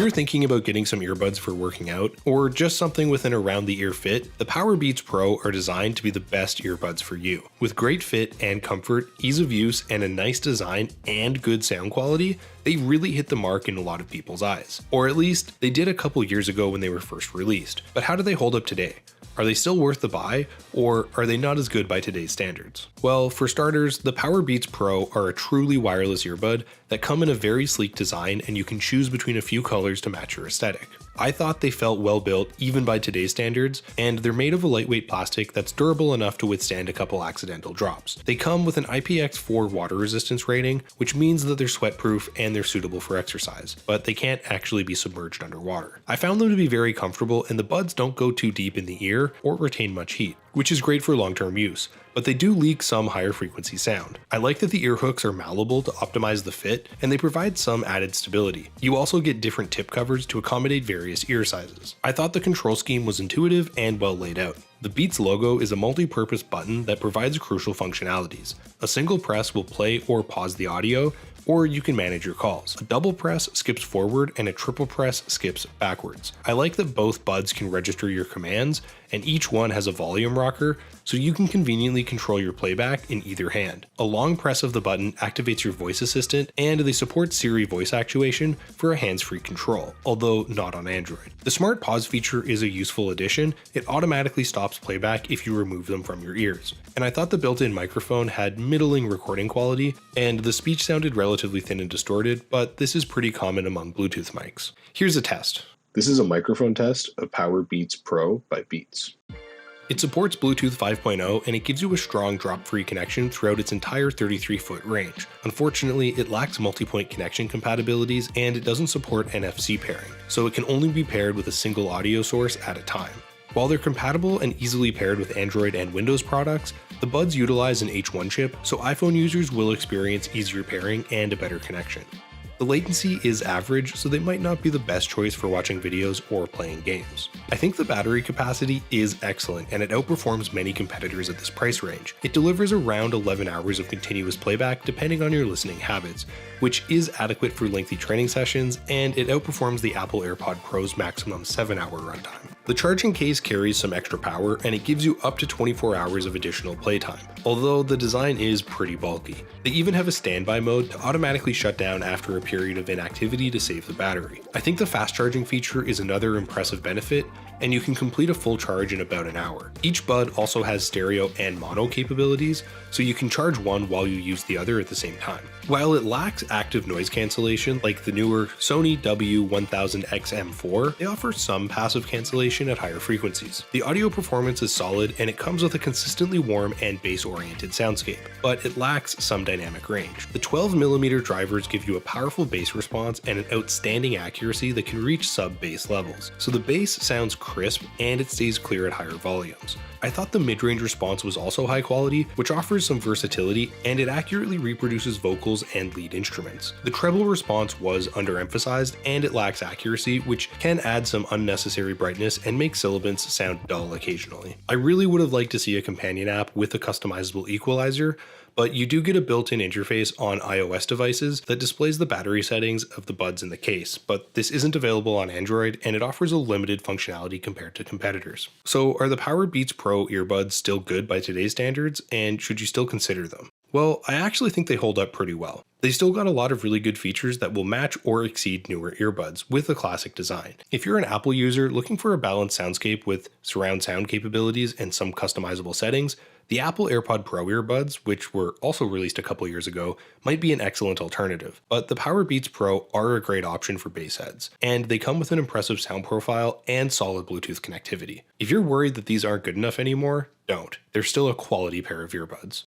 you're thinking about getting some earbuds for working out, or just something with an around-the-ear fit, the Powerbeats Pro are designed to be the best earbuds for you. With great fit and comfort, ease of use, and a nice design and good sound quality, they really hit the mark in a lot of people's eyes. Or at least, they did a couple years ago when they were first released. But how do they hold up today? Are they still worth the buy, or are they not as good by today's standards? Well, for starters, the Powerbeats Pro are a truly wireless earbud that come in a very sleek design, and you can choose between a few colors to match your aesthetic. I thought they felt well built even by today's standards, and they're made of a lightweight plastic that's durable enough to withstand a couple accidental drops. They come with an IPX4 water resistance rating, which means that they're sweatproof and they're suitable for exercise, but they can't actually be submerged underwater. I found them to be very comfortable, and the buds don't go too deep in the ear or retain much heat, which is great for long-term use, but they do leak some higher frequency sound. I like that the ear hooks are malleable to optimize the fit, and they provide some added stability. You also get different tip covers to accommodate various ear sizes. I thought the control scheme was intuitive and well laid out. The Beats logo is a multi-purpose button that provides crucial functionalities. A single press will play or pause the audio, or you can manage your calls. A double press skips forward and a triple press skips backwards. I like that both buds can register your commands, and each one has a volume rocker, so you can conveniently control your playback in either hand. A long press of the button activates your voice assistant, and they support Siri voice actuation for a hands-free control, although not on Android. The smart pause feature is a useful addition. It automatically stops playback if you remove them from your ears. And I thought the built-in microphone had middling recording quality, and the speech sounded relatively thin and distorted, but this is pretty common among Bluetooth mics. Here's a test. This is a microphone test of Powerbeats Pro by Beats. It supports Bluetooth 5.0, and it gives you a strong drop-free connection throughout its entire 33-foot range. Unfortunately, it lacks multi-point connection compatibilities, and it doesn't support NFC pairing, so it can only be paired with a single audio source at a time. While they're compatible and easily paired with Android and Windows products, the buds utilize an H1 chip, so iPhone users will experience easier pairing and a better connection. The latency is average, so they might not be the best choice for watching videos or playing games. I think the battery capacity is excellent, and it outperforms many competitors at this price range. It delivers around 11 hours of continuous playback depending on your listening habits, which is adequate for lengthy training sessions, and it outperforms the Apple AirPod Pro's maximum 7-hour runtime. The charging case carries some extra power, and it gives you up to 24 hours of additional playtime, although the design is pretty bulky. They even have a standby mode to automatically shut down after a period of inactivity to save the battery. I think the fast charging feature is another impressive benefit, and you can complete a full charge in about an hour. Each bud also has stereo and mono capabilities, so you can charge one while you use the other at the same time. While it lacks active noise cancellation like the newer Sony W1000XM4, they offer some passive cancellation at higher frequencies. The audio performance is solid, and it comes with a consistently warm and bass-oriented soundscape, but it lacks some dynamic range. The 12mm drivers give you a powerful bass response and an outstanding accuracy that can reach sub-bass levels, so the bass sounds crisp and it stays clear at higher volumes. I thought the mid-range response was also high quality, which offers some versatility, and it accurately reproduces vocals and lead instruments. The treble response was underemphasized, and it lacks accuracy, which can add some unnecessary brightness and make syllabants sound dull occasionally. I really would have liked to see a companion app with a customizable equalizer, but you do get a built-in interface on iOS devices that displays the battery settings of the buds in the case, but this isn't available on Android, and it offers a limited functionality compared to competitors. So are the Powerbeats Pro earbuds still good by today's standards, and should you still consider them? Well, I actually think they hold up pretty well. They still got a lot of really good features that will match or exceed newer earbuds with a classic design. If you're an Apple user looking for a balanced soundscape with surround sound capabilities and some customizable settings, the Apple AirPod Pro earbuds, which were also released a couple years ago, might be an excellent alternative. But the Powerbeats Pro are a great option for bass heads, and they come with an impressive sound profile and solid Bluetooth connectivity. If you're worried that these aren't good enough anymore, don't. They're still a quality pair of earbuds.